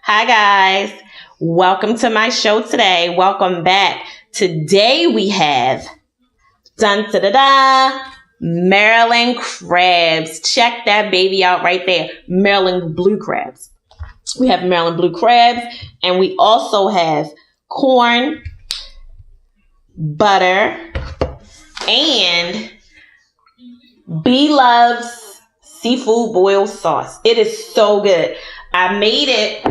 Hi guys, welcome to my show today. Welcome back. Today we have Maryland crabs. Check that baby out right there. Maryland blue crabs. We have Maryland blue crabs, and we also have corn, butter, and Bloves seafood boil sauce. It is so good. I made it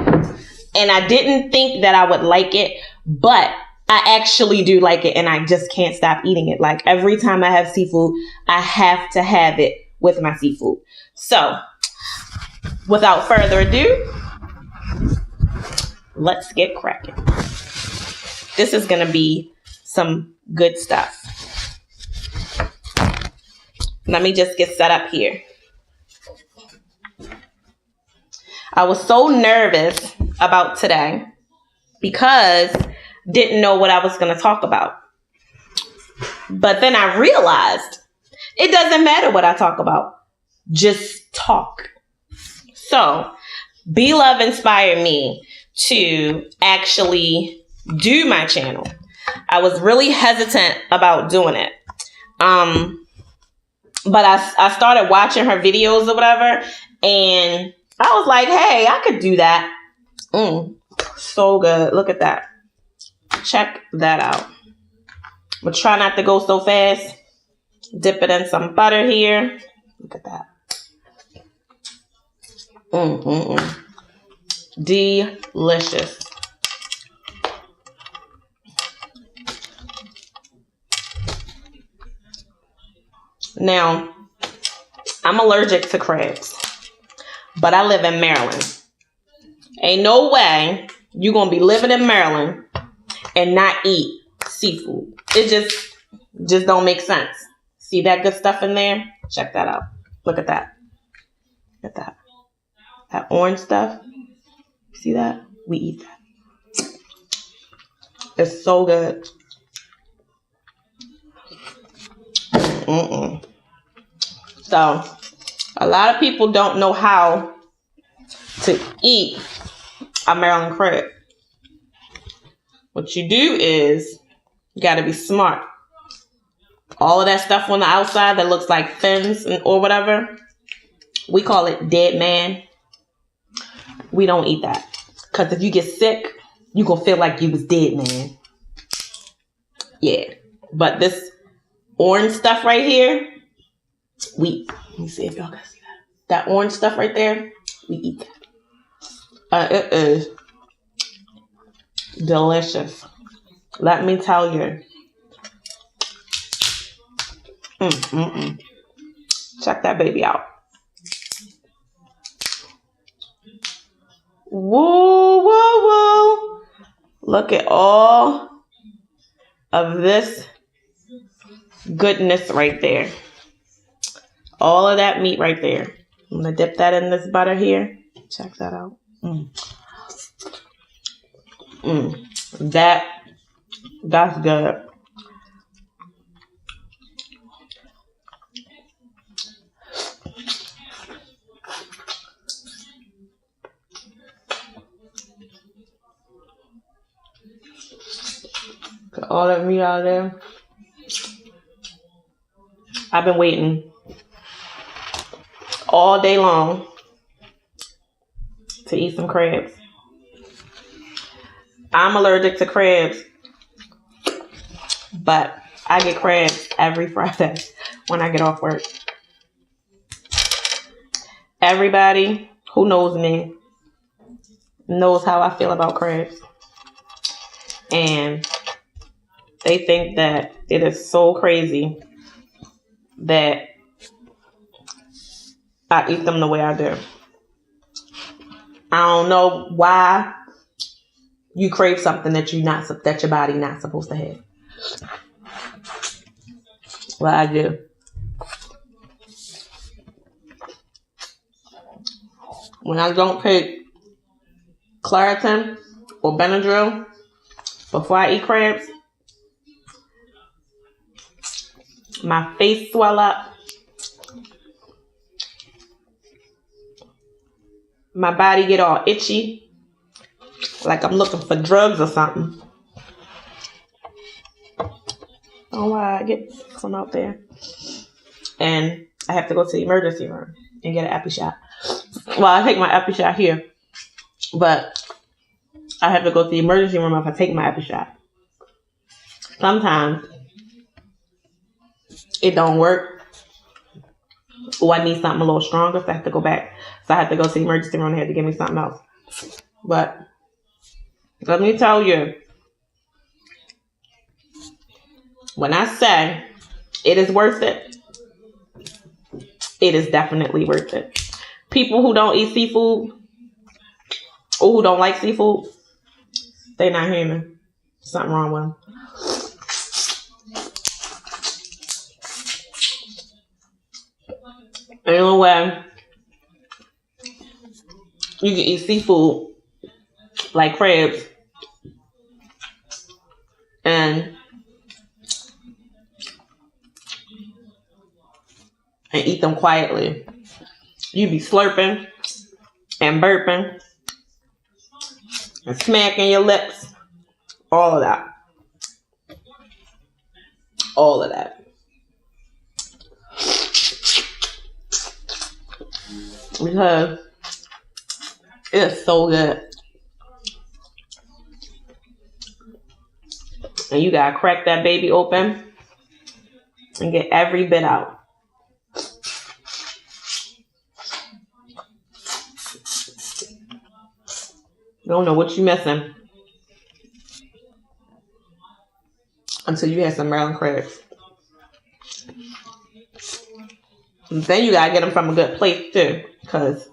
and I didn't think that I would like it, but I actually do like it and I just can't stop eating it. Like every time I have seafood, I have to have it with my seafood. So without further ado, let's get cracking. This is going to be some good stuff. Let me just get set up here. I was so nervous about today because didn't know what I was going to talk about. But then I realized it doesn't matter what I talk about. Just talk. So, Be Love inspired me to actually do my channel. I was really hesitant about doing it. But I started watching her videos or whatever, and I was like, hey, I could do that. So good. Look at that. Check that out. But try not to go so fast. Dip it in some butter here. Look at that. Delicious. Now, I'm allergic to crabs, but I live in Maryland. Ain't no way you're going to be living in Maryland and not eat seafood. It just don't make sense. See that good stuff in there? Check that out. Look at that. Look at that. That orange stuff. See that? We eat that. It's so good. So, a lot of people don't know how to eat a Maryland crab. What you do is, you got to be smart. All of that stuff on the outside that looks like fins or whatever, we call it dead man. We don't eat that. Because if you get sick, you going to feel like you was dead, man. Yeah. But this orange stuff right here, let me see if y'all can see that. That orange stuff right there, we eat that. It is delicious. Let me tell you. Check that baby out. Woo, woo, woo. Look at all of this goodness right there. All of that meat right there. I'm going to dip that in this butter here. Check that out. That's good. Got all that meat out of there. I've been waiting all day long to eat some crabs. I'm allergic to crabs, but I get crabs every Friday when I get off work. Everybody who knows me knows how I feel about crabs. And they think that it is so crazy that I eat them the way I do. I don't know why you crave something that that your body not supposed to have. Well, I do. When I don't take Claritin or Benadryl before I eat crabs, my face swell up. my body get all itchy, like I'm looking for drugs or something. Oh, why I get some out there. And I have to go to the emergency room and get an epi shot. Well, I take my epi shot here, but I have to go to the emergency room if I take my epi shot. Sometimes it don't work, or I need something a little stronger, so I have to go back. So I have to go to the emergency room and they had to give me something else. But let me tell you, when I say it is worth it, it is definitely worth it. People who don't eat seafood or who don't like seafood, they're not human. Something wrong with them. Anyway, you can eat seafood like crabs and eat them quietly. You be slurping and burping and smacking your lips. All of that. All of that. Because it's so good. And you gotta crack that baby open and get every bit out. You don't know what you're missing until you have some Maryland crabs. And then you gotta get them from a good place too, because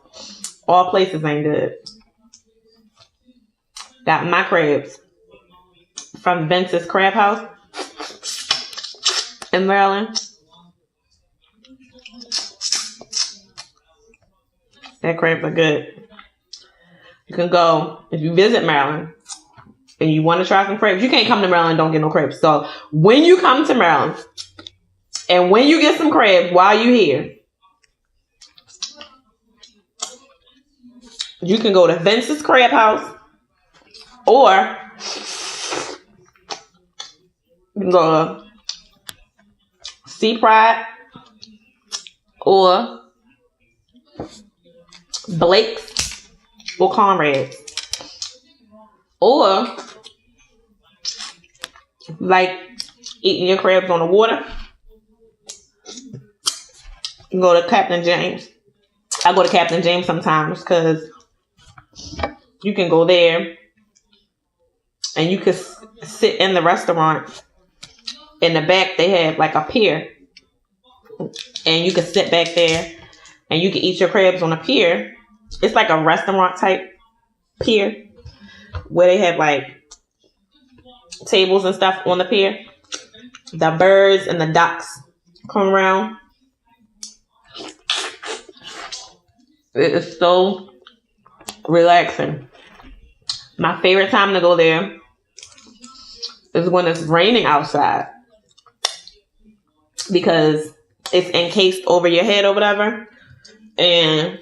all places ain't good. Got my crabs from Vince's Crab House in Maryland. That crabs are good. You can go, if you visit Maryland and you want to try some crabs, you can't come to Maryland and don't get no crabs. So when you come to Maryland and when you get some crabs while you're here, you can go to Vince's Crab House, or you can go to Sea Pride or Blake's or Comrades. Or like eating your crabs on the water, you can go to Captain James. I go to Captain James sometimes because you can go there and you can sit in the restaurant. In the back, they have like a pier. And you can sit back there and you can eat your crabs on a pier. It's like a restaurant type pier where they have like tables and stuff on the pier. The birds and the ducks come around. It is so relaxing. My favorite time to go there is when it's raining outside, because it's encased over your head or whatever, and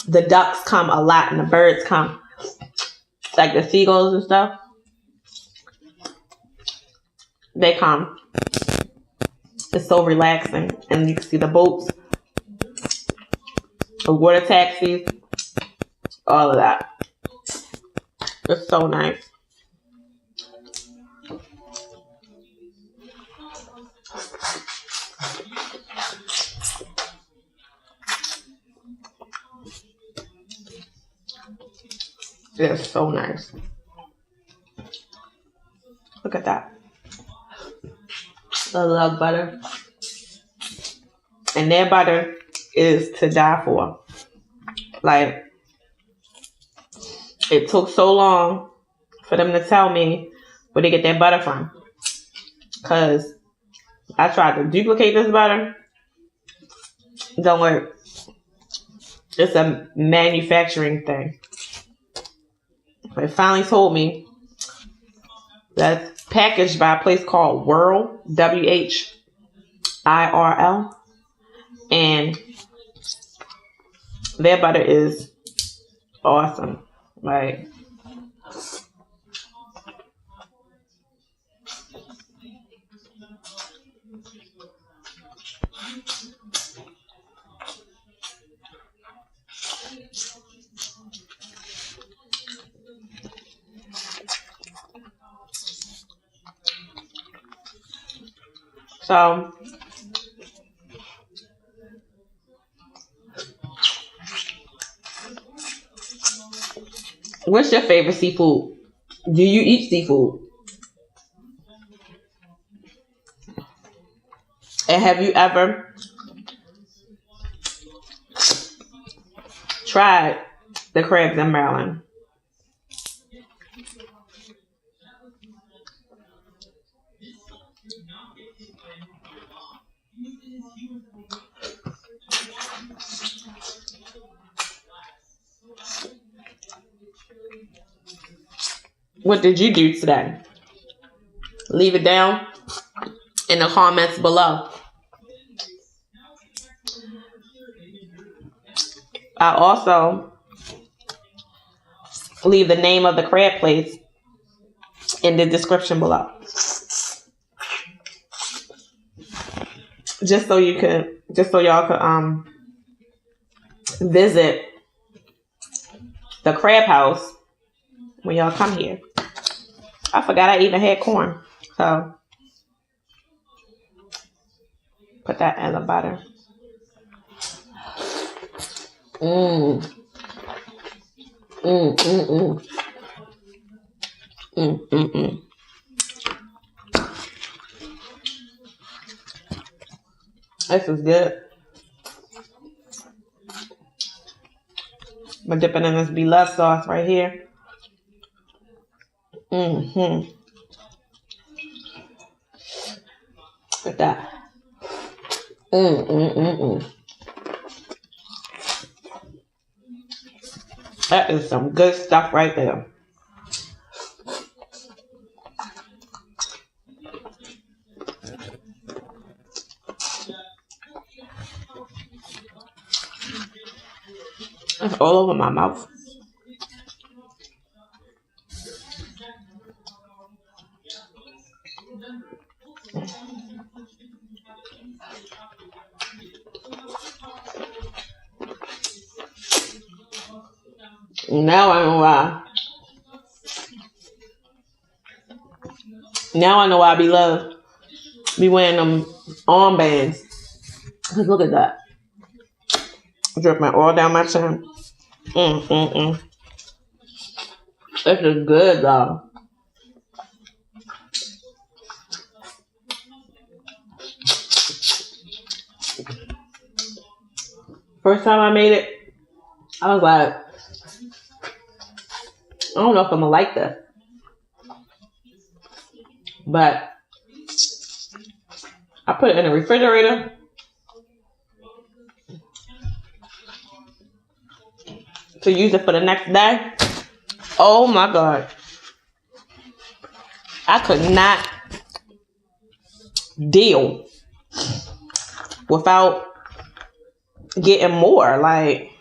the ducks come a lot and the birds come, like the seagulls and stuff. They come. It's so relaxing, and you can see the boats, the water taxis, all of that. It's so nice. It's so nice. Look at that. I love butter. And their butter is to die for. Like, it took so long for them to tell me where they get their butter from. Because I tried to duplicate this butter. It don't work. It's a manufacturing thing. They finally told me that it's packaged by a place called Whirl, WHIRL, and their butter is awesome. Right. So, what's your favorite seafood? Do you eat seafood? And have you ever tried the crabs in Maryland? What did you do today? Leave it down in the comments below. I also leave the name of the crab place in the description below. Just so y'all could visit the crab house when y'all come here. I forgot I even had corn. So put that in the butter. Mmm. Mmm, mmm, mmm. Mmm, mmm, mmm. This is good. I'm dipping in this Bloves sauce right here. Mm-hmm. Look at that. Mm-mm-mm-mm. That is some good stuff right there. It's all over my mouth. Now I know why. Now I know why I be wearing them armbands. Cause look at that. Dripping all down my chin. This is good though. First time I made it, I was like, I don't know if I'm gonna like this. But I put it in the refrigerator. To use it for the next day. Oh my God. I could not deal without getting more. Like,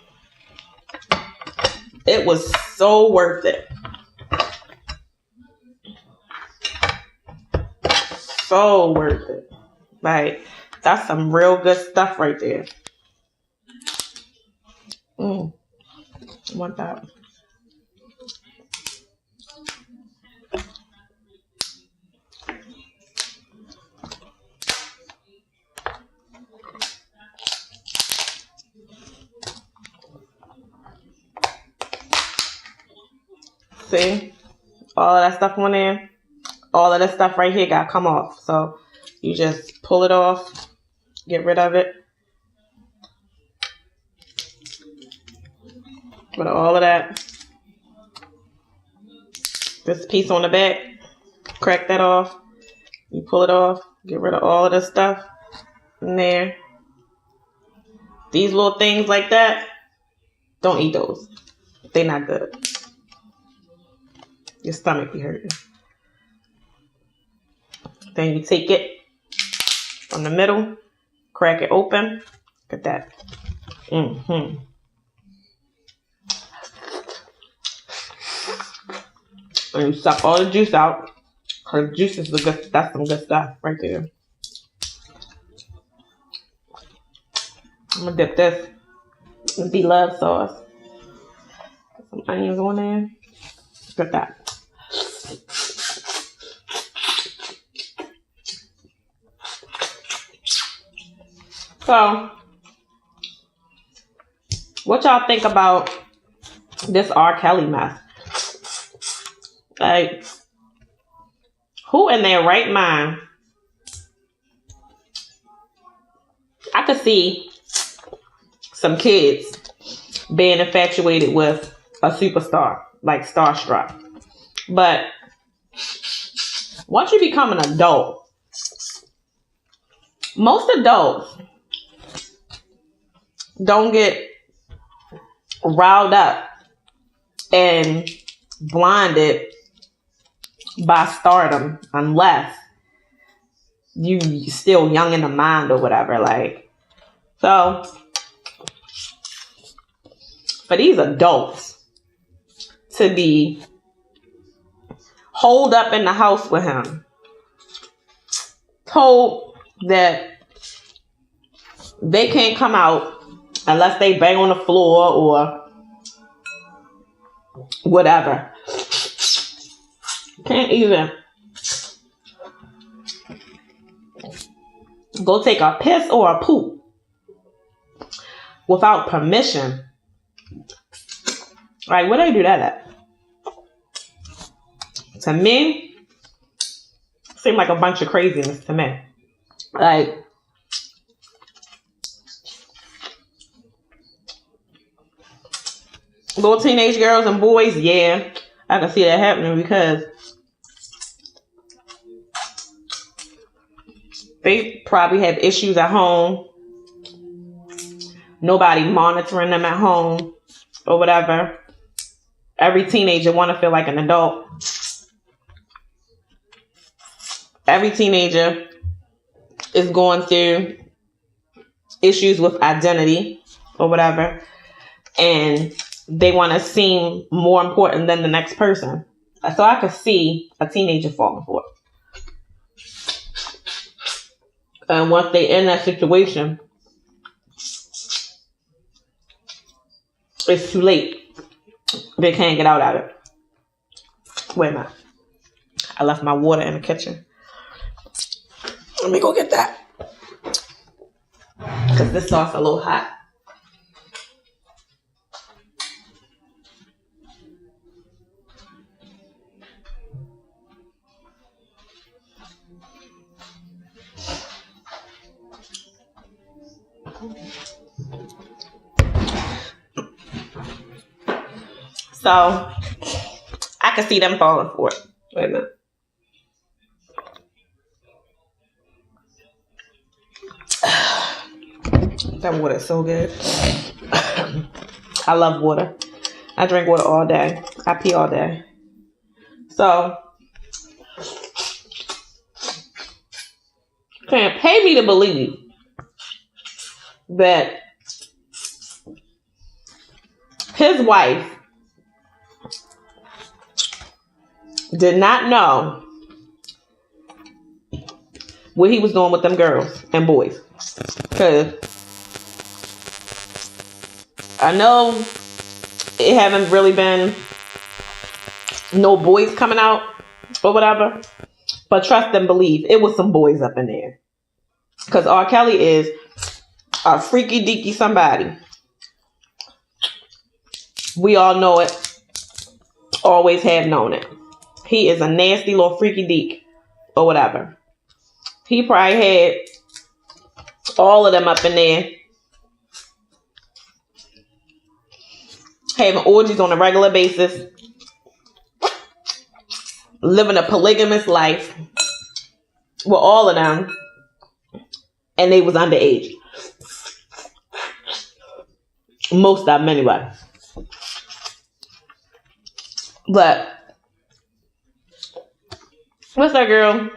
it was so worth it. So worth it. Like, that's some real good stuff right there. I want that. See? All of that stuff on there. All of this stuff right here got to come off. So you just pull it off. Get rid of it. Put all of that. This piece on the back. Crack that off. You pull it off. Get rid of all of this stuff in there. These little things like that. Don't eat those. They're not good. Your stomach be hurting. Then you take it from the middle, crack it open. Look at that. And you suck all the juice out. Cause juice is that's some good stuff right there. I'm gonna dip this in Bloves sauce. Put some onions on there. Look at that. So, what y'all think about this Rkelly mess? Like, who in their right mind? I could see some kids being infatuated with a superstar, like starstruck. But once you become an adult, most adults don't get riled up and blinded by stardom unless you still young in the mind or whatever. Like, so for these adults to be holed up in the house with him, told that they can't come out unless they bang on the floor or whatever. Can't even go take a piss or a poop without permission. Like, where they do that at? To me, seem like a bunch of craziness to me. Like, little teenage girls and boys, yeah, I can see that happening because they probably have issues at home. Nobody monitoring them at home or whatever. Every teenager want to feel like an adult. Every teenager is going through issues with identity or whatever. And they want to seem more important than the next person. So I could see a teenager falling for it. And once they in that situation, it's too late. They can't get out of it. Wait a minute. I left my water in the kitchen. Let me go get that. Because this sauce is a little hot. So, I can see them falling for it. Wait a minute. That water is so good. I love water. I drink water all day. I pee all day. So, can't pay me to believe that his wife did not know what he was doing with them girls and boys. Because I know it haven't really been no boys coming out or whatever. But trust and believe, it was some boys up in there. Because Rkelly is a freaky deaky somebody. We all know it. Always have known it. He is a nasty little freaky deak or whatever. He probably had all of them up in there having orgies on a regular basis, living a polygamous life with all of them, and they was underage. Most of them anyway. But what's that girl?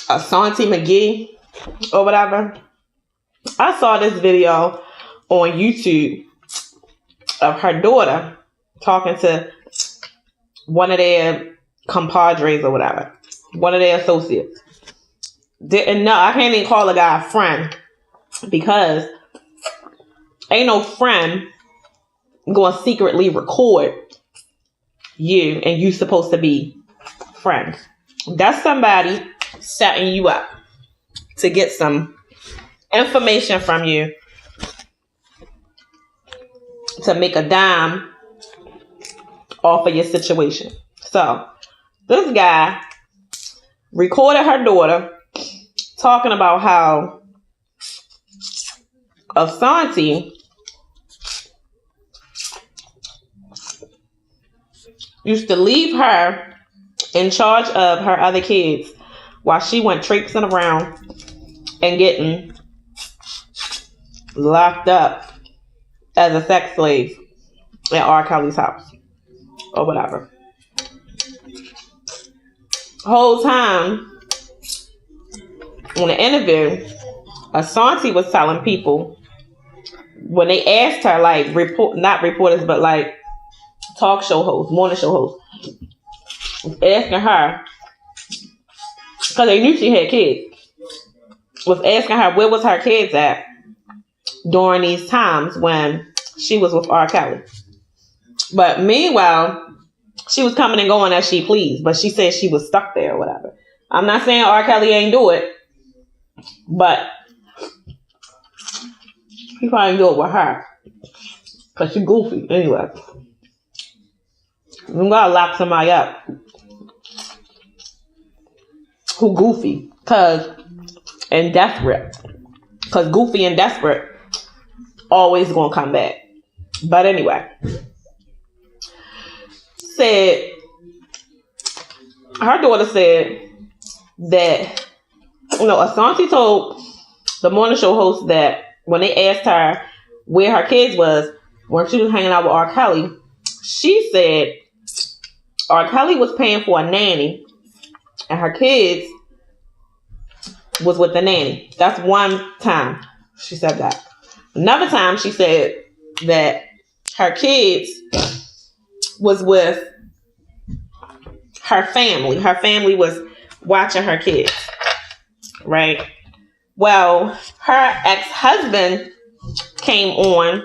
Asante McGhee or whatever. I saw this video on YouTube of her daughter talking to one of their compadres or whatever, one of their associates. Didn't know. I can't even call a guy a friend because ain't no friend going to secretly record you and you supposed to be friends. That's somebody setting you up to get some information from you to make a dime off of your situation. So this guy recorded her daughter talking about how Asante used to leave her in charge of her other kids while she went traipsing around and getting locked up as a sex slave at Rkelly's house or whatever. Whole time on the interview, Asante was telling people when they asked her, like not reporters, but like talk show hosts, morning show hosts, asking her, because they knew she had kids, was asking her where was her kids at during these times when she was with Rkelly. But meanwhile, she was coming and going as she pleased, but she said she was stuck there or whatever. I'm not saying Rkelly ain't do it, but he probably do it with her because she goofy anyway. You gotta lock somebody up who goofy and desperate, because goofy and desperate always gonna come back. But anyway, her daughter said that, Asante told the morning show host that when they asked her where her kids was when she was hanging out with Rkelly, she said Rkelly was paying for a nanny and her kids was with the nanny. That's one time she said that. Another time she said that her kids was with her family. Her family was watching her kids, right? Well, her ex-husband came on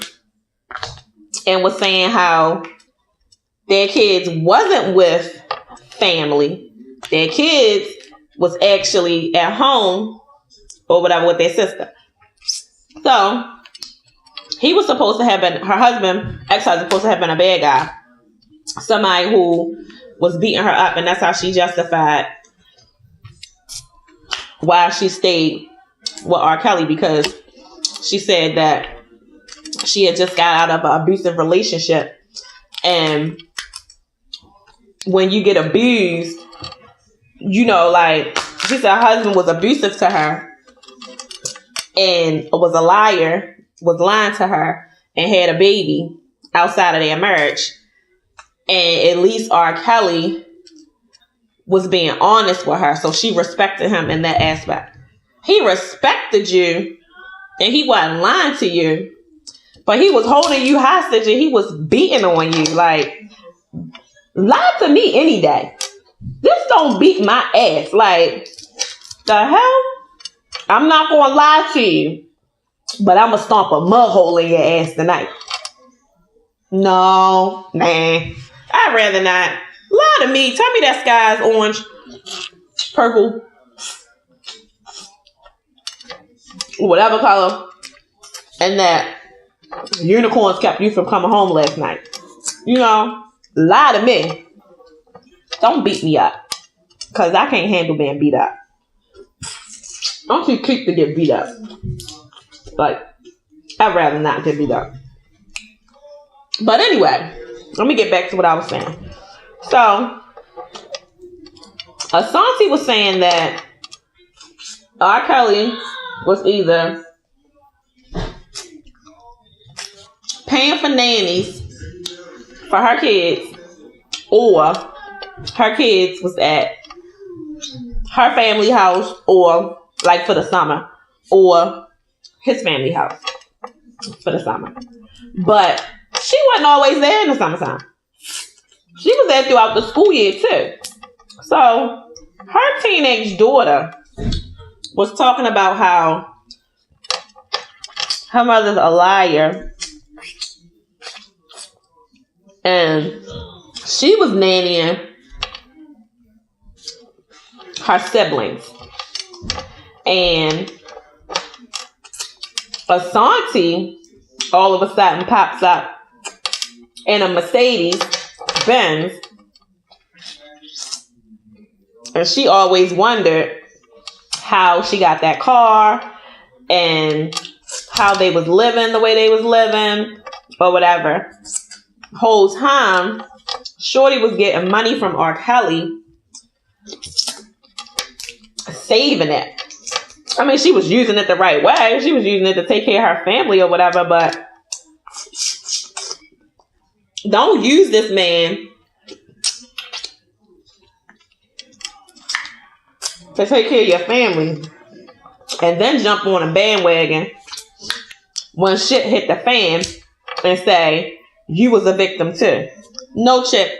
and was saying how their kids wasn't with family. Their kids was actually at home or whatever with their sister. So he was supposed to have been, her husband, ex-husband, supposed to have been a bad guy. Somebody who was beating her up, and that's how she justified why she stayed with Rkelly, because she said that she had just got out of an abusive relationship, and when you get abused, like she said her husband was abusive to her and was a liar, was lying to her, and had a baby outside of their marriage. And at least Rkelly was being honest with her, so she respected him in that aspect. He respected you, and he wasn't lying to you, but he was holding you hostage and he was beating on you. Like, lie to me any day. This don't beat my ass. Like, the hell? I'm not gonna lie to you, but I'm gonna stomp a mud hole in your ass tonight. No, nah. I'd rather not. Lie to me. Tell me that sky's orange, purple, whatever color, and that unicorns kept you from coming home last night. Lie to me. Don't beat me up, because I can't handle being beat up. I'm too quick to get beat up. Like, I'd rather not get beat up. But anyway, let me get back to what I was saying. So, Asante was saying that Rkelly was either paying for nannies for her kids, or her kids was at her family house, or like for the summer, or his family house for the summer. But she wasn't always there in the summertime. She was there throughout the school year too. So her teenage daughter was talking about how her mother's a liar and she was nannying her siblings. And Asante all of a sudden pops up in a Mercedes Benz. And she always wondered how she got that car and how they was living the way they was living or whatever. Whole time, Shorty was getting money from Rkelly, saving it. I mean, she was using it the right way. She was using it to take care of her family or whatever, but don't use this man to take care of your family and then jump on a bandwagon when shit hit the fan and say you was a victim too. No, chick.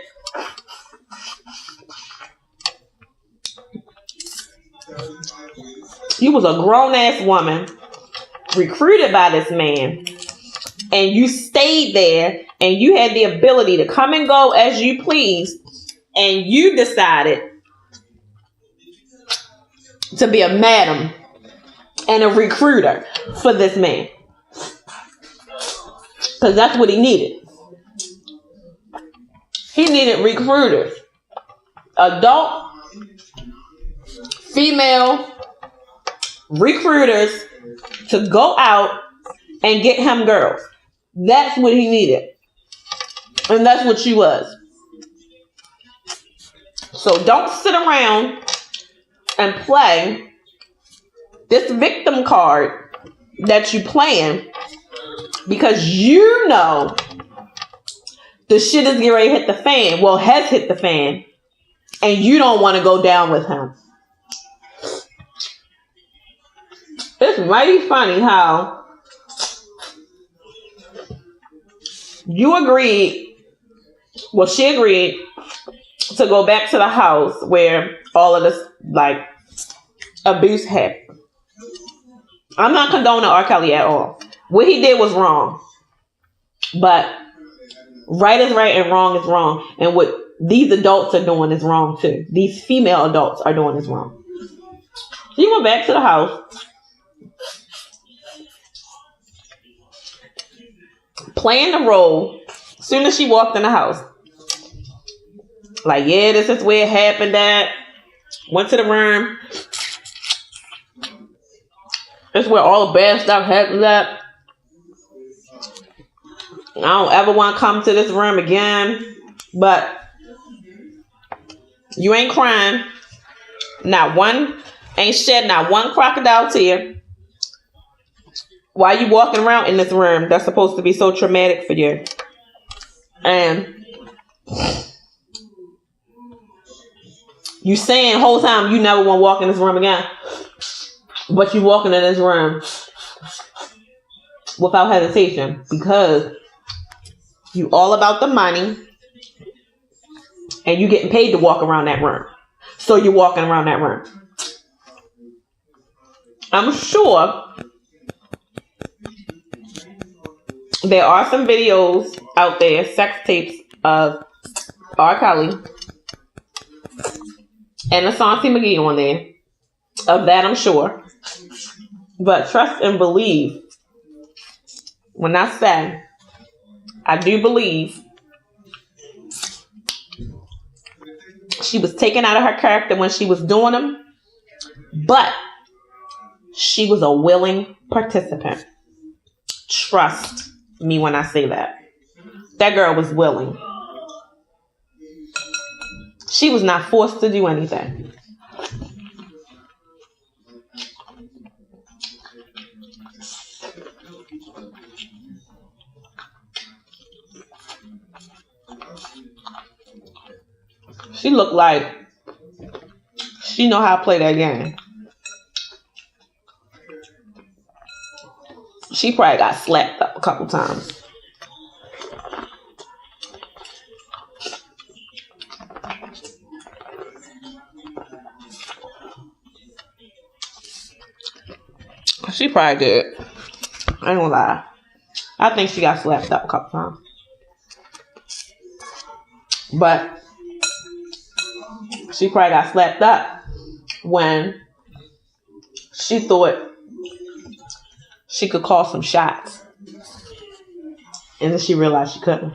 You was a grown-ass woman recruited by this man and you stayed there and you had the ability to come and go as you please and you decided to be a madam and a recruiter for this man. Because that's what he needed. He needed recruiters. Adult, female recruiters to go out and get him girls. That's what he needed. And that's what she was. So don't sit around and play this victim card that you playing because you know the shit is getting ready to hit the fan. Well, has hit the fan. And you don't want to go down with him. It's mighty funny how you agreed, well, she agreed to go back to the house where all of this, like, abuse happened. I'm not condoning Rkelly at all. What he did was wrong. But right is right and wrong is wrong. And what these adults are doing is wrong too. These female adults are doing is wrong. She went back to the house, playing the role as soon as she walked in the house. Like, yeah, this is where it happened at. Went to the room. This is where all the bad stuff happened at. I don't ever want to come to this room again. But you ain't crying. Not one, ain't shed not one crocodile tear. Why you walking around in this room that's supposed to be so traumatic for you? And you saying the whole time you never want to walk in this room again. But you walking in this room without hesitation because you all about the money and you getting paid to walk around that room. So you're walking around that room. I'm sure there are some videos out there, sex tapes of Rkelly and Asante McGhee on there. Of that, I'm sure. But trust and believe. When I say, I do believe she was taken out of her character when she was doing them. But she was a willing participant. Trust me when I say that. That girl was willing. She was not forced to do anything. She looked like she know how to play that game. She probably got slapped up a couple times. She probably did. I ain't gonna lie. I think she got slapped up a couple times. But she probably got slapped up when she thought she could call some shots. And then she realized she couldn't.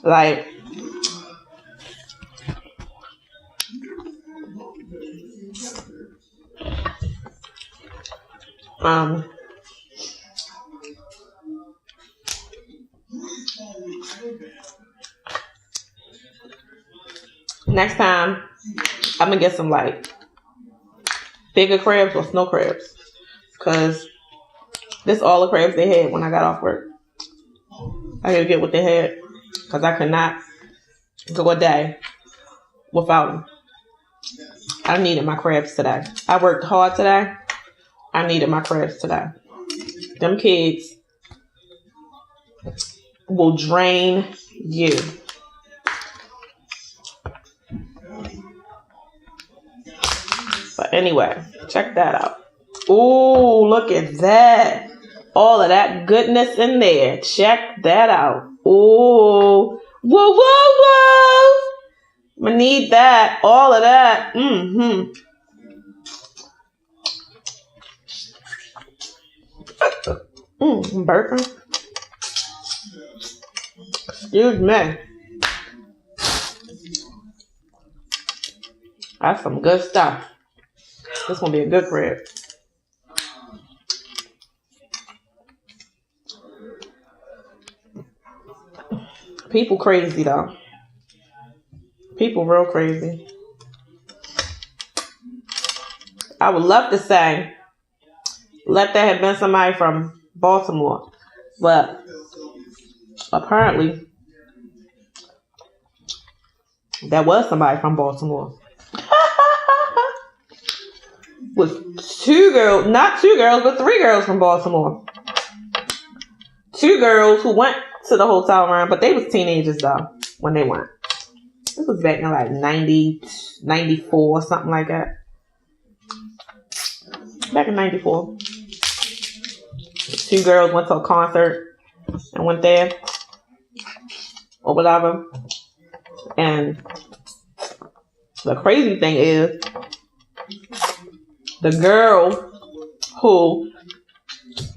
Like, next time I'm gonna get some like bigger crabs or snow crabs, because this all the crabs they had when I got off work. I gotta get what they had because I could not go a day without them. I needed my crabs today. I worked hard today. I needed my crabs today. Them kids will drain you. But anyway, check that out. Ooh, look at that. All of that goodness in there. Check that out. Ooh. Whoa, whoa, whoa. I need that. All of that. Mm-hmm. I'm burping. Excuse me. That's some good stuff. This gonna be a good crab. People crazy though. People real crazy. I would love to say, let that have been somebody from Baltimore, but apparently there was somebody from Baltimore. With two girls, not two girls, but three girls from Baltimore. Two girls who went to the hotel room, but they was teenagers though when they went. This was back in like 90, 94, something like that. Back in 94. Two girls went to a concert and went there or whatever. And the crazy thing is, the girl who